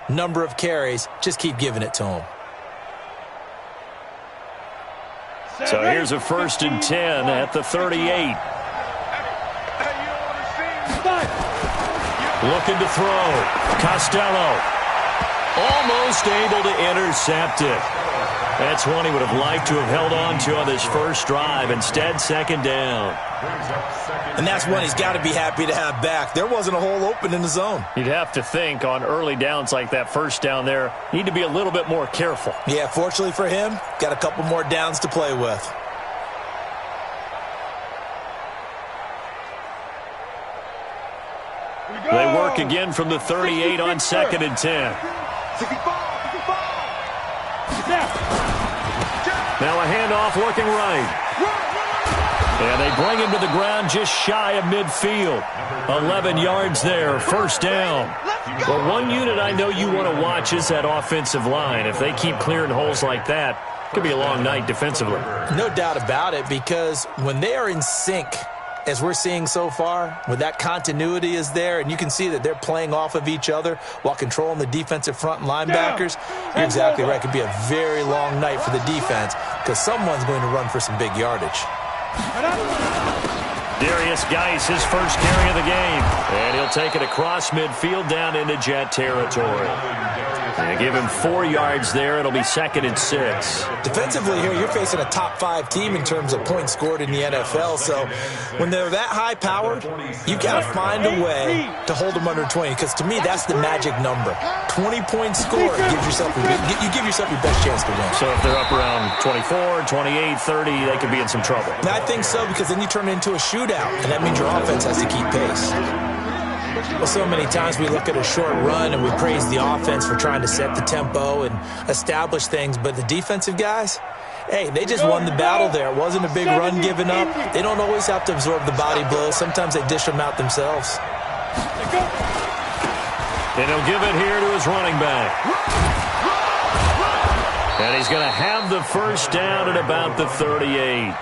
number of carries. Just keep giving it to him. So here's a 1st and 10 at the 38. Looking to throw. Costello. Almost able to intercept it. That's one he would have liked to have held on to on this first drive. Instead, 2nd down. And that's one he's got to be happy to have back. There wasn't a hole open in the zone. You'd have to think on early downs like that, 1st down there, need to be a little bit more careful. Yeah, fortunately for him, got a couple more downs to play with. They work again from the 38 on 2nd and 10. Now a handoff working right. And they bring him to the ground just shy of midfield. 11 yards there, 1st down. Well, one unit I know you want to watch is that offensive line. If they keep clearing holes like that, it could be a long night defensively. No doubt about it, because when they are in sync, as we're seeing so far, when that continuity is there, and you can see that they're playing off of each other while controlling the defensive front and linebackers, you're exactly right. It could be a very long night for the defense because someone's going to run for some big yardage. Darius Geis, his first carry of the game. And he'll take it across midfield down into Jet territory. They give him 4 yards there. It'll be 2nd and 6. Defensively here, you're facing a top-5 team in terms of points scored in the NFL. So when they're that high-powered, you got to find a way to hold them under 20. Because to me, that's the magic number. 20 points scored gives yourself you give yourself your best chance to win. So if they're up around 24, 28, 30, they could be in some trouble. And I think so, because then you turn it into a shootout, and that means your offense has to keep pace. Well, so many times we look at a short run and we praise the offense for trying to set the tempo and establish things, but the defensive guys, hey, they just won the battle there. It wasn't a big run given up. They don't always have to absorb the body blows. Sometimes they dish them out themselves. And he'll give it here to his running back. And he's going to have the 1st down at about the 38.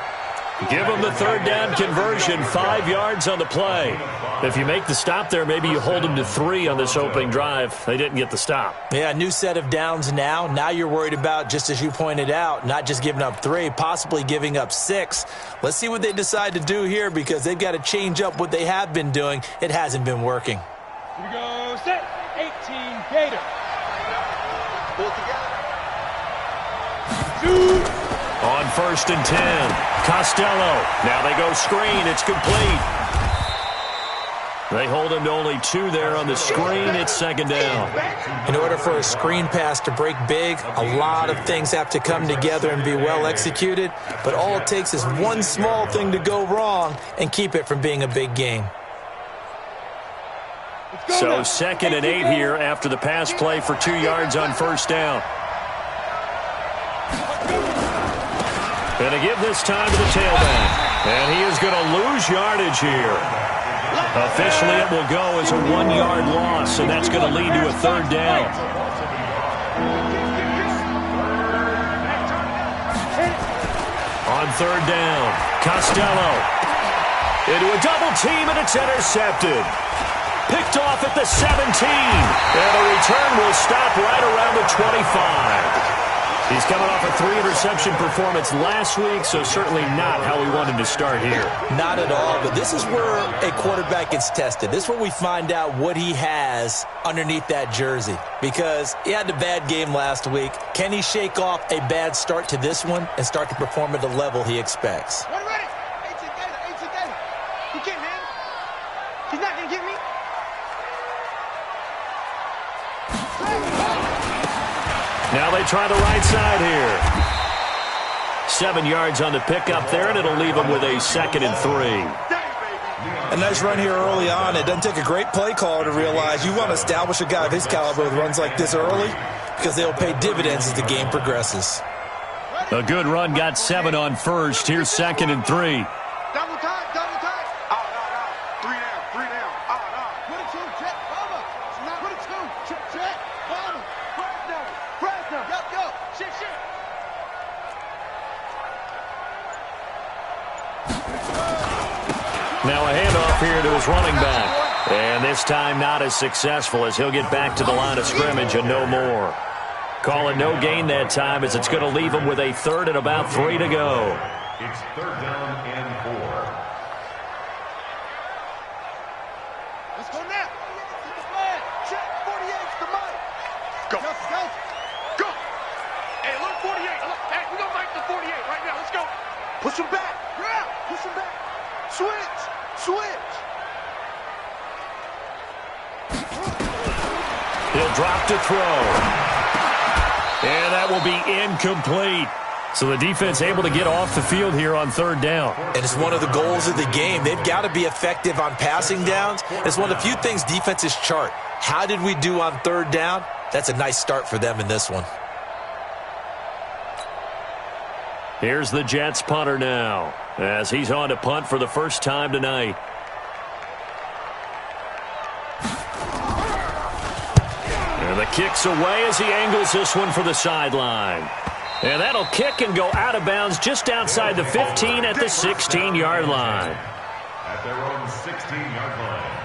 Give him the 3rd down conversion, 5 yards on the play. If you make the stop there, maybe you hold them to 3 on this opening drive. They didn't get the stop. Yeah, new set of downs now. Now you're worried about, just as you pointed out, not just giving up 3, possibly giving up 6. Let's see what they decide to do here, because they've got to change up what they have been doing. It hasn't been working. Here we go, set, 18, Gator. Pull together. 2. On 1st and 10, Costello. Now they go screen. It's complete. They hold him to only 2 there on the screen. It's 2nd down. In order for a screen pass to break big, a lot of things have to come together and be well executed. But all it takes is one small thing to go wrong and keep it from being a big game. So 2nd and 8 here after the pass play for 2 yards on 1st down. And to give this time to the tailback. And he is going to lose yardage here. Officially, it will go as a 1-yard loss, and that's going to lead to a 3rd down. On 3rd down, Costello. Into a double team, and it's intercepted. Picked off at the 17. And the return will stop right around the 25. He's coming off a 3-interception performance last week, so certainly not how we wanted to start here. Not at all, but this is where a quarterback gets tested. This is where we find out what he has underneath that jersey, because he had a bad game last week. Can he shake off a bad start to this one and start to perform at the level he expects? Ready, ready. 18 Gator. He can't handle. He's not going to get me. Now they try the right side here. 7 yards on the pickup there, and it'll leave them with a 2nd and 3. A nice run here early on. It doesn't take a great play caller to realize you want to establish a guy of his caliber with runs like this early, because they'll pay dividends as the game progresses. A good run, got 7 on 1st. Here's 2nd and 3. Double time, double time. Oh, no. 3 down. Oh, no. Put it 2, check, over. Put it 2, check, over. Press now. Go. Shit. Now a handoff here to his running back. And this time not as successful as he'll get back to the line of scrimmage and no more. Call it no gain that time as it's going to leave him with a third and about 3 to go. It's third down and 4. Let's go now. Check 48's the mic. Go. Go. Hey, look, 48. Hey, we're going to make the 48 right now. Let's go. Push him back. Yeah. Push him back. Switch. Switch. He'll drop to throw. And that will be incomplete. So the defense able to get off the field here on third down. And it's one of the goals of the game. They've got to be effective on passing downs. It's one of the few things defenses chart. How did we do on third down? That's a nice start for them in this one. Here's the Jets punter now as he's on to punt for the first time tonight. And the kick's away as he angles this one for the sideline. And that'll kick and go out of bounds just outside the 15 at the 16-yard line. At their own 16-yard line.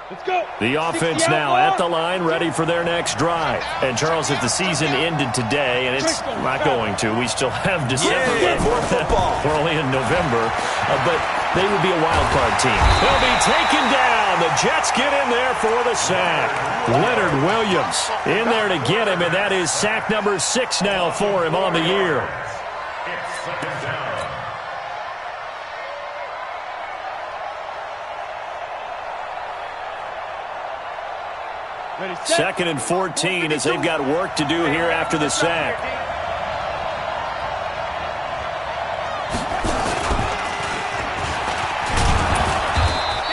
Let's go. The offense now at the line, ready for their next drive. And, Charles, if the season ended today, and it's not going to, we still have December. Yeah, more football. We're only in November, but they would be a wild card team. They'll be taken down. The Jets get in there for the sack. Leonard Williams in there to get him, and that is sack number 6 now for him on the year. It's second down. Second and 14 as they've got work to do here after the sack.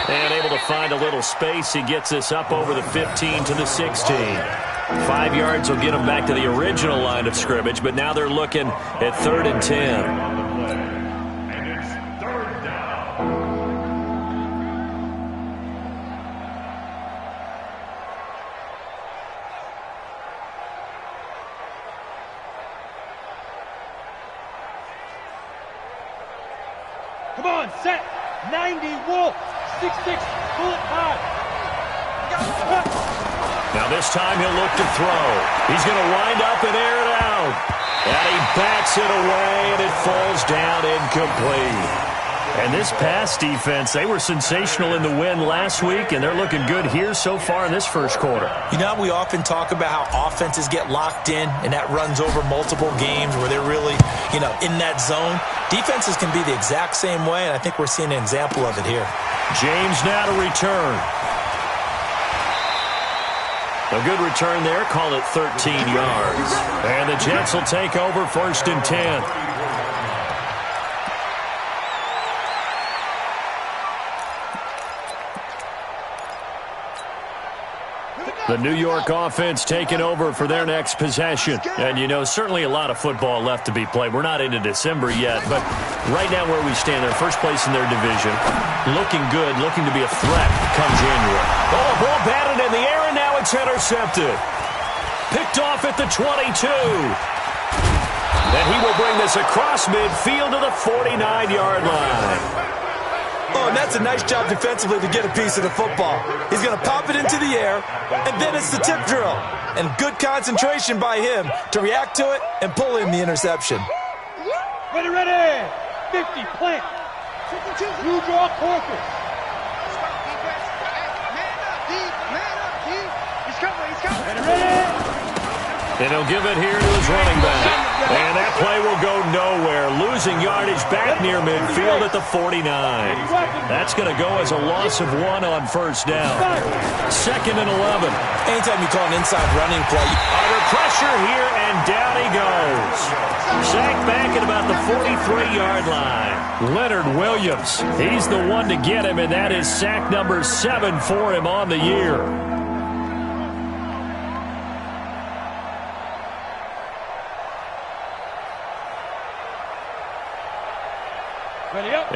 And able to find a little space. He gets this up over the 15 to the 16. 5 yards will get them back to the original line of scrimmage, but now they're looking at 3rd and 10. And it's third down. Come on, set. 90 Wolf. 6'6", bullet high. Now this time he'll look to throw. He's going to wind up and air it out. And he bats it away, and it falls down incomplete. And this pass defense, they were sensational in the win last week, and they're looking good here so far in this first quarter. You know, we often talk about how offenses get locked in, and that runs over multiple games where they're really, in that zone. Defenses can be the exact same way, and I think we're seeing an example of it here. James now to return. A good return there, call it 13 yards. And the Jets will take over 1st and 10. The New York offense taking over for their next possession. And, certainly a lot of football left to be played. We're not into December yet, but right now where we stand, they're first place in their division. Looking good, looking to be a threat come January. Oh, ball batted in the air, and now it's intercepted. Picked off at the 22. And he will bring this across midfield to the 49-yard line. Oh, and that's a nice job defensively to get a piece of the football. He's going to pop it into the air, and then it's the tip drill. And good concentration by him to react to it and pull in the interception. Ready, ready. 50, plant. You draw corpus. Man up, He's coming. Ready, ready. And he'll give it here to his running back. And that play will go nowhere, losing yardage back near midfield at the 49. That's going to go as a loss of 1 on first down. 2nd and 11. Anytime you call an inside running play, Under pressure here, and down he goes. Sacked back at about the 43-yard line. Leonard Williams, he's the one to get him, and that is sack number 7 for him on the year.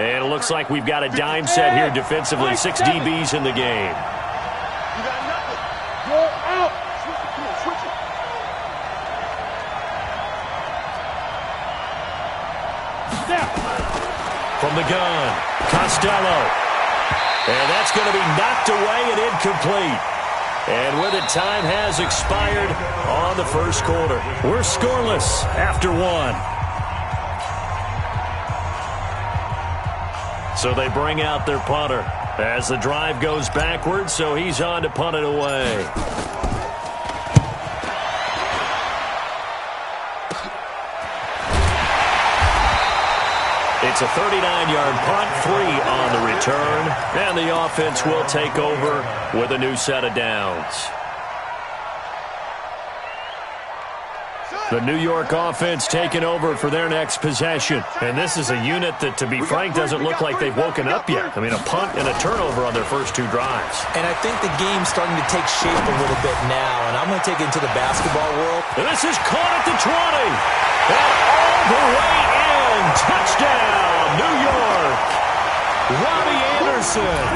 And it looks like we've got a dime set here defensively. 6 DBs in the game. You got nothing. Go out. Switch it. Come on, switch it. Snap. From the gun, Costello. And that's going to be knocked away and incomplete. And with it, time has expired on the first quarter. We're scoreless after 1. So they bring out their punter as the drive goes backwards, so he's on to punt it away. It's a 39-yard punt, 3 on the return, and the offense will take over with a new set of downs. The New York offense taking over for their next possession. And this is a unit that, to be frank, doesn't look like they've woken up yet. I mean, a punt and a turnover on their first 2 drives. and I think the game's starting to take shape a little bit now, and I'm going to take it into the basketball world. And this is caught at the 20. And all the way in. Touchdown, New York. Robbie Anderson.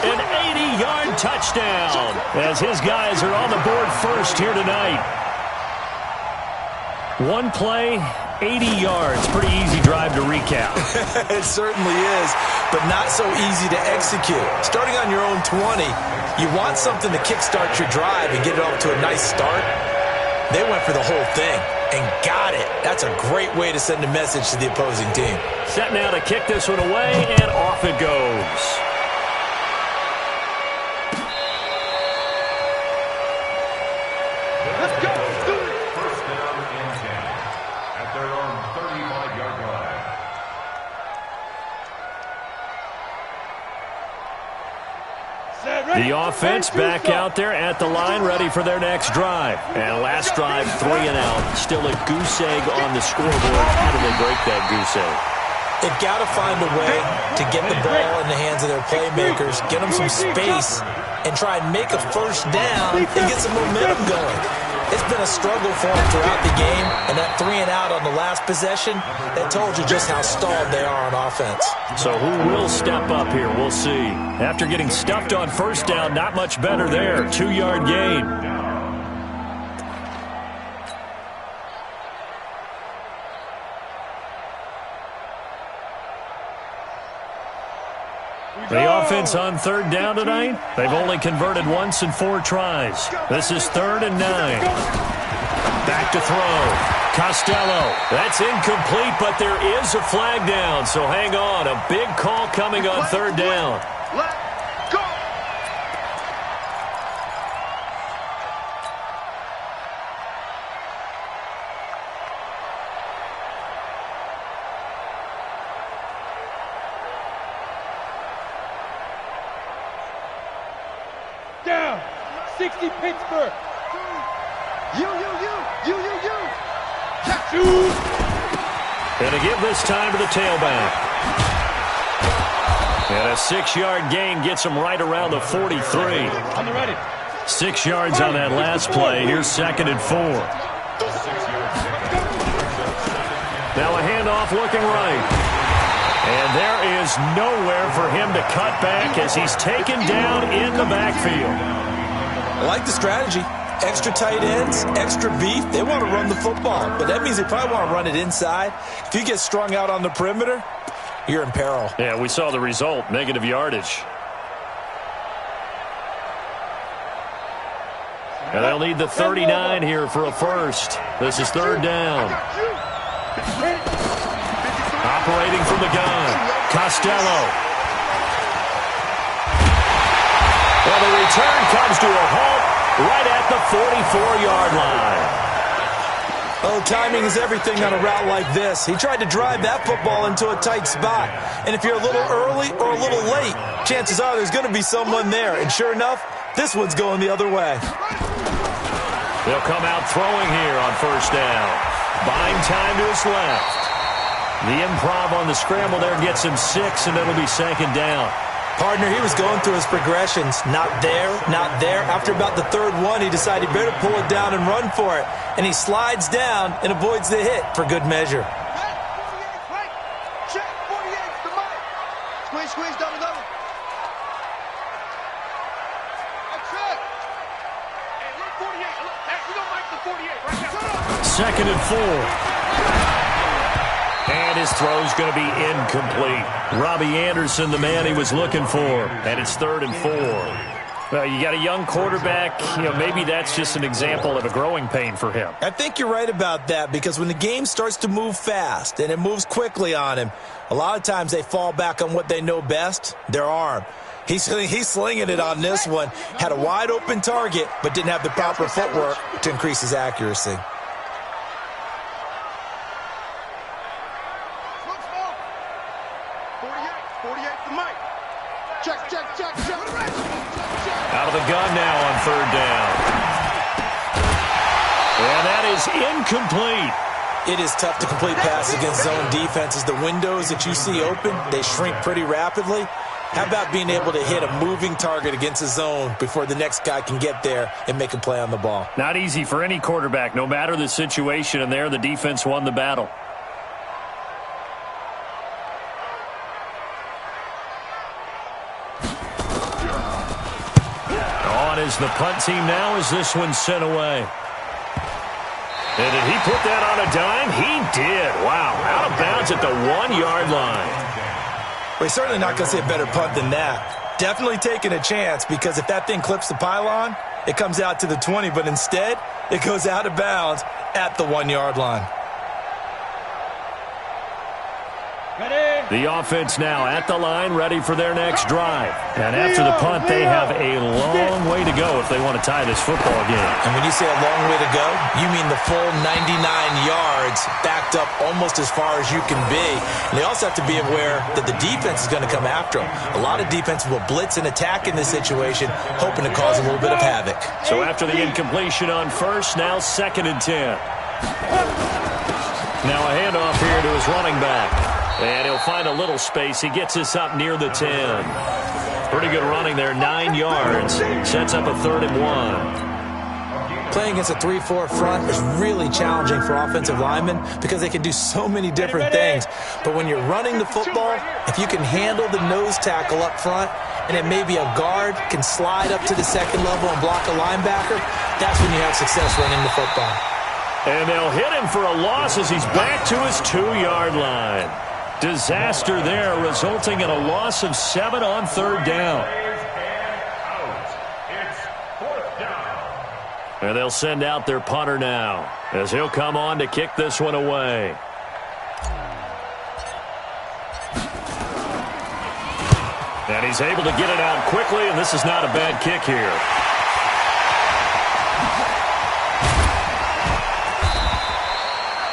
An 80-yard touchdown as his guys are on the board first here tonight. 1 play, 80 yards. Pretty easy drive to recap. It certainly is, but not so easy to execute. Starting on your own 20, you want something to kickstart your drive and get it off to a nice start. They went for the whole thing and got it. That's a great way to send a message to the opposing team. Set now to kick this one away, and off it goes. Let's go. Let's do it. First down and 10 at their own 35-yard line. The offense back out there at the line, ready for their next drive. And last drive, 3 and out. Still a goose egg on the scoreboard. How do they break that goose egg? They've got to find a way to get the ball in the hands of their playmakers, get them some space, and try and make a first down and get some momentum going. It's been a struggle for them throughout the game, and that 3 and out on the last possession, that told you just how stalled they are on offense. So who will step up here? We'll see. After getting stuffed on first down, not much better there. 2-yard gain. The offense on 3rd down tonight, they've only converted once in 4 tries. This is 3rd and 9. Back to throw. Costello. That's incomplete, but there is a flag down, so hang on. A big call coming on 3rd down. Let go. Down. 60 Pittsburgh. You. Catch. Shoot. Going to give this time to the tailback. And a 6-yard gain gets him right around the 43. On the ready. 6 yards on that last play. Here's 2nd and 4. Now a handoff looking right. And there is nowhere for him to cut back as he's taken down in the backfield. I like the strategy. Extra tight ends, extra beef. They want to run the football, but that means they probably want to run it inside. If you get strung out on the perimeter, you're in peril. Yeah, we saw the result, negative yardage. And they'll need the 39 here for a first. This is 3rd down. Operating from the gun, Costello. Well, the return comes to a halt right at the 44-yard line. Oh, timing is everything on a route like this. He tried to drive that football into a tight spot. And if you're a little early or a little late, chances are there's going to be someone there. And sure enough, this one's going the other way. They'll come out throwing here on first down. Buying time to his left. The improv on the scramble there gets him 6, and it'll be second down. Partner, he was going through his progressions. Not there, not there. After about the third one, he decided he better pull it down and run for it. And he slides down and avoids the hit for good measure. Check, 48's the mic. Squeeze, squeeze, double, double. Check. Hey, look, 48. Look, hey, we don't like the 48 right now. Second and 4. And his throw's going to be incomplete. Robbie Anderson, the man he was looking for. And it's 3rd and 4. Well, you got a young quarterback. Maybe that's just an example of a growing pain for him. I think you're right about that, because when the game starts to move fast and it moves quickly on him, a lot of times they fall back on what they know best, their arm. He's slinging it on this one. Had a wide open target, but didn't have the proper footwork to increase his accuracy. Out of the gun now on 3rd down. And that is incomplete. It is tough to complete passes against zone defenses. The windows that you see open, they shrink pretty rapidly. How about being able to hit a moving target against a zone before the next guy can get there and make a play on the ball? Not easy for any quarterback, no matter the situation, and there the defense won the battle. As the punt team now as this one's sent away. And did he put that on a dime? He did. Wow. Out of bounds at the 1-yard line. We're certainly not going to see a better punt than that. Definitely taking a chance, because if that thing clips the pylon, it comes out to the 20, but instead it goes out of bounds at the 1-yard line. The offense now at the line, ready for their next drive. And after the punt, they have a long way to go if they want to tie this football game. And when you say a long way to go, you mean the full 99 yards backed up almost as far as you can be. And they also have to be aware that the defense is going to come after them. A lot of defenses will blitz and attack in this situation, hoping to cause a little bit of havoc. So after the incompletion on first, now 2nd and 10. Now a handoff here to his running back. And he'll find a little space. He gets this up near the 10. Pretty good running there, 9 yards. Sets up a 3rd and 1. Playing against a 3-4 front is really challenging for offensive linemen because they can do so many different things. But when you're running the football, if you can handle the nose tackle up front, and then maybe a guard can slide up to the 2nd level and block a linebacker, that's when you have success running the football. And they'll hit him for a loss as he's back to his 2-yard line. Disaster there, resulting in a loss of 7 on 3rd down. And they'll send out their punter now, as he'll come on to kick this one away. And he's able to get it out quickly, and this is not a bad kick here.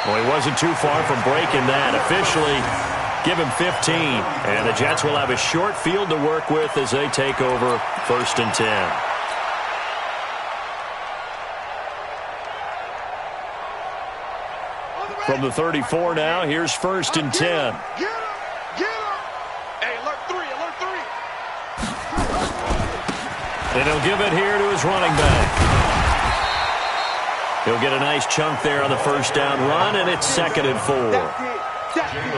Well, he wasn't too far from breaking that. Officially, give him 15. And the Jets will have a short field to work with as they take over 1st and 10. From the 34 now, here's 1st and 10. Get him! Get him! Hey, alert 3, alert 3. And he'll give it here to his running back. He'll get a nice chunk there on the 1st down run, and it's 2nd and 4.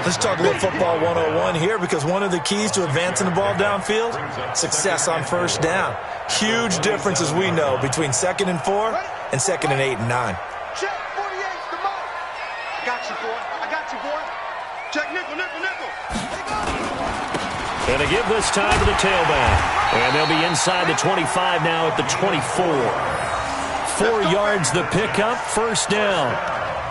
Let's talk a little football 101 here, because one of the keys to advancing the ball downfield, success on 1st down. Huge difference, as we know, between 2nd and 4 and 2nd and 8 and 9. Check, 48's the mark. I got you, boy. I got you, boy. Check, nickel, nickel, nickel. And to give this time to the tailback. And they'll be inside the 25 now at the 24. 4 yards the pickup, 1st down.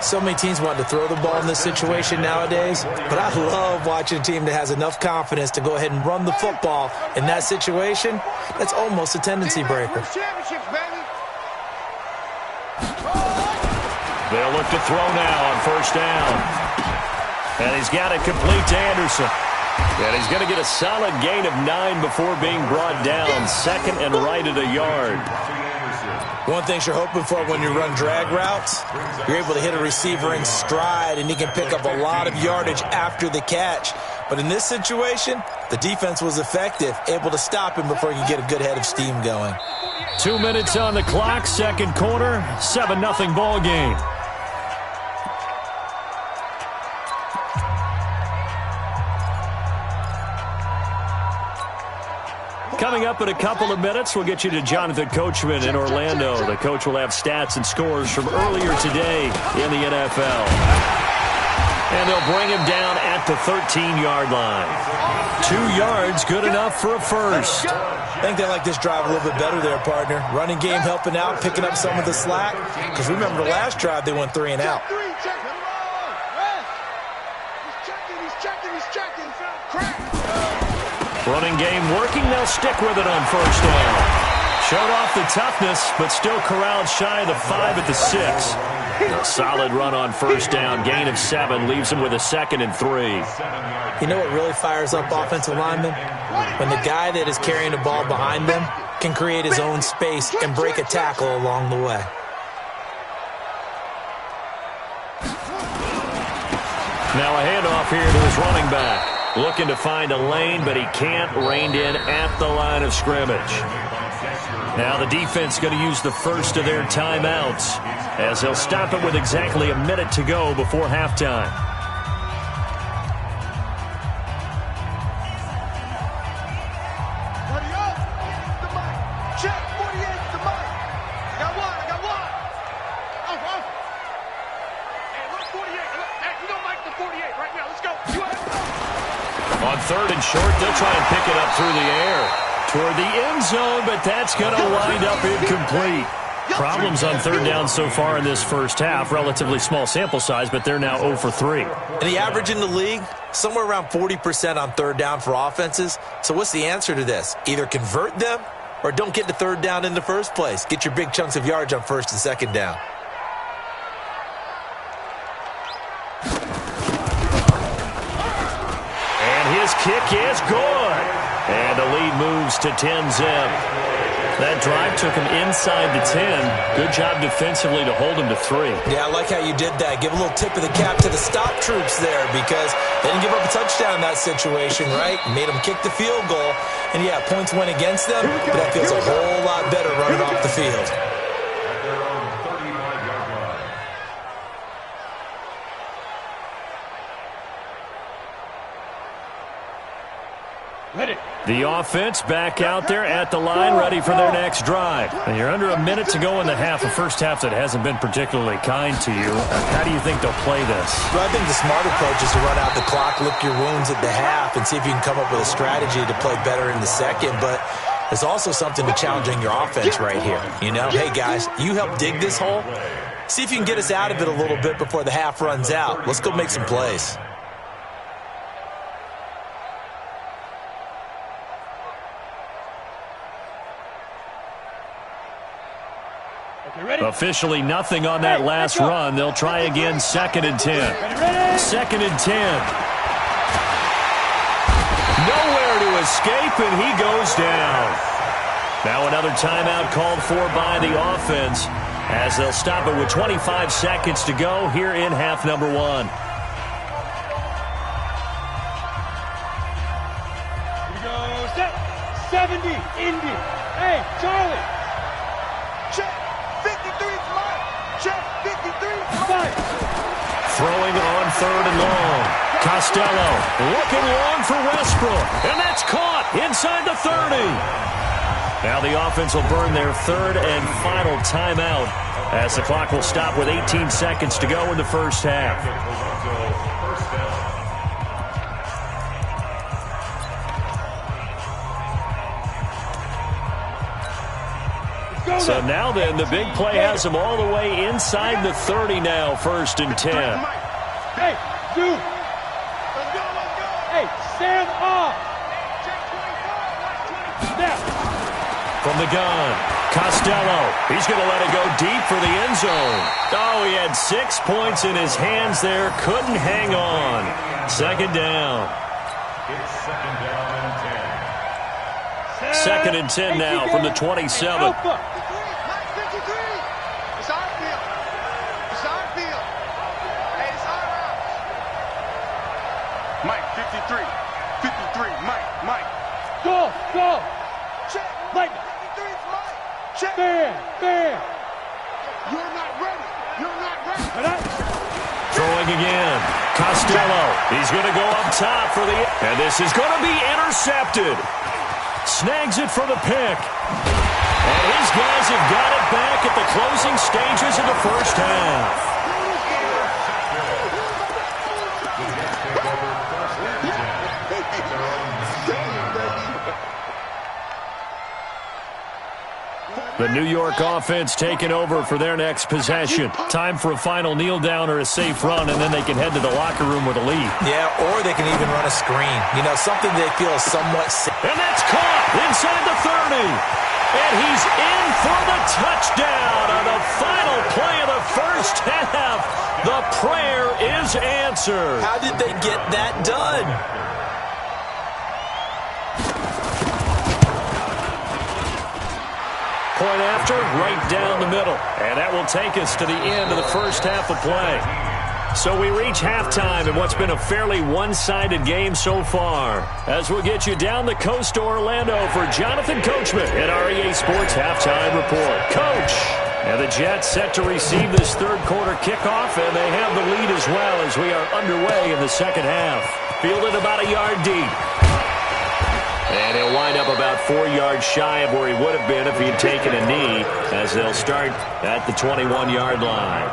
So many teams want to throw the ball in this situation nowadays, but I love watching a team that has enough confidence to go ahead and run the football in that situation. That's almost a tendency breaker. They'll look to throw now on first down. And he's got it complete to Anderson. And he's going to get a solid gain of 9 before being brought down. Second and right at a yard. One thing you're hoping for when you run drag routes, you're able to hit a receiver in stride, and he can pick up a lot of yardage after the catch. But in this situation, the defense was effective, able to stop him before he could get a good head of steam going. 2 minutes on the clock, second quarter, 7-0 ball game. Coming up in a couple of minutes, we'll get you to Jonathan Coachman in Orlando. The coach will have stats and scores from earlier today in the NFL. And they'll bring him down at the 13-yard line. 2 yards, good enough for a first. I think they like this drive a little bit better there, partner. Running game helping out, picking up some of the slack. Because remember the last drive, they went 3 and out. Running game working. They'll stick with it on first down. Showed off the toughness, but still corralled shy of the 5 at the 6. A solid run on first down. Gain of 7 leaves him with a 2nd and 3. You know what really fires up offensive linemen? When the guy that is carrying the ball behind them can create his own space and break a tackle along the way. Now a handoff here to his running back. Looking to find a lane, but he can't. Reined in at the line of scrimmage. Now the defense going to use the first of their timeouts as they'll stop it with exactly a minute to go before halftime. Check, 48's the mic. I got one. Hey, look, 48. Hey, we don't like the 48 right now. Let's go. On third and short, they'll try and pick it up through the air toward the end zone, but that's going to wind up incomplete. Problems on third down so far in this first half. Relatively small sample size, but they're now 0 for 3. And the average in the league, somewhere around 40% on third down for offenses. So what's the answer to this? Either convert them or don't get to third down in the first place. Get your big chunks of yards on first and second down. His kick is good. And the lead moves to 10-zip. That drive took him inside the 10. Good job defensively to hold him to 3. Yeah, I like how you did that. Give a little tip of the cap to the stop troops there because they didn't give up a touchdown in that situation, right? Made them kick the field goal. And, yeah, points went against them, but that feels a whole lot better running off the field. The offense back out there at the line, ready for their next drive. And you're under a minute to go in the half, a first half that hasn't been particularly kind to you. How do you think they'll play this? Well, I think the smart approach is to run out the clock, lick your wounds at the half, and see if you can come up with a strategy to play better in the second. But there's also something to challenging your offense right here. You know, hey, guys, you help dig this hole. See if you can get us out of it a little bit before the half runs out. Let's go make some plays. Officially nothing on that last run. They'll try again, 2nd and 10. 2nd and 10. Nowhere to escape, and he goes down. Now another timeout called for by the offense as they'll stop it with 25 seconds to go here in half number 1. Here we go, set, 70, Indy. Hey, Charlie. Check, 53's mine. Check, 53's mine. Throwing on third and long. Costello looking long for Westbrook, and that's caught inside the 30. Now the offense will burn their third and final timeout as the clock will stop with 18 seconds to go in the first half. So now then, the big play has them all the way inside the 30 now, 1st and 10. Hey, dude. Hey, stand off. Snap. From the gun, Costello, he's going to let it go deep for the end zone. Oh, he had 6 points in his hands there. Couldn't hang on. Second down. It's second down and 10. Second and 10 now from the 27. It's our field. It's our field. Hey, it's our house. Mike, 53. 53. Mike. Go. Check. Mike. 53 is Mike. Check. Fair. You're not ready. Throwing again. Costello. He's going to go up top for the... And this is going to be intercepted. Snags it for the pick. And his guys have got it back at the closing stages of the first half. The New York offense taking over for their next possession. Time for a final kneel down or a safe run, and then they can head to the locker room with a lead. Yeah, or they can even run a screen. You know, something they feel is somewhat safe. And that's caught inside the 30. And he's in for the touchdown on the final play of the first half. The prayer is answered. How did they get that done? Point after, right down the middle. And that will take us to the end of the first half of play. So we reach halftime in what's been a fairly one-sided game so far. As we'll get you down the coast to Orlando for Jonathan Coachman at REA Sports Halftime Report. Coach! Now the Jets set to receive this third quarter kickoff, and they have the lead as well as we are underway in the second half. Fielded about a yard deep. And he'll wind up about 4 yards shy of where he would have been if he had taken a knee, as they'll start at the 21-yard line.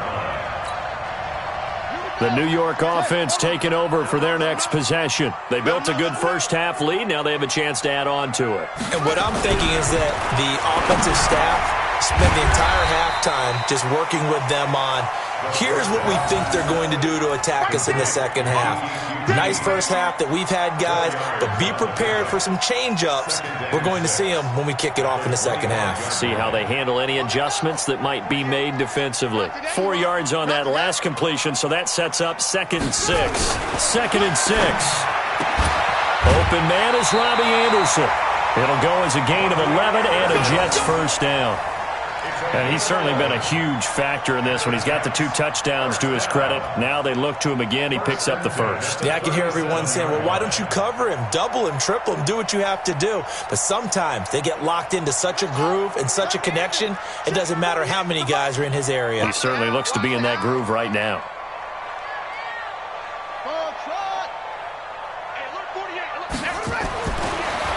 The New York offense taking over for their next possession. They built a good first-half lead. Now they have a chance to add on to it. And what I'm thinking is that the offensive staff spend the entire halftime just working with them on, here's what we think they're going to do to attack us in the second half. Nice first half that we've had, guys, but be prepared for some change-ups. We're going to see them when we kick it off in the second half. See how they handle any adjustments that might be made defensively. 4 yards on that last completion, so that sets up 2nd and 6. 2nd and 6. Open man is Robbie Anderson. It'll go as a gain of 11 and a Jets first down. And he's certainly been a huge factor in this when he's got the 2 touchdowns to his credit. Now they look to him again. He picks up the first. Yeah, I can hear everyone saying, well, why don't you cover him, double him, triple him, do what you have to do. But sometimes they get locked into such a groove and such a connection, it doesn't matter how many guys are in his area. He certainly looks to be in that groove right now.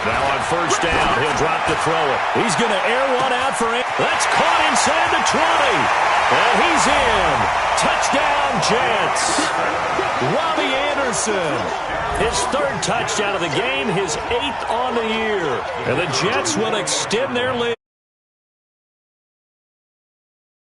Now on first down, he'll drop to throw it. He's going to air one out for it. That's caught inside the 20. And he's in. Touchdown, Jets. Robbie Anderson. His 3rd touchdown of the game, his 8th on the year. And the Jets will extend their lead.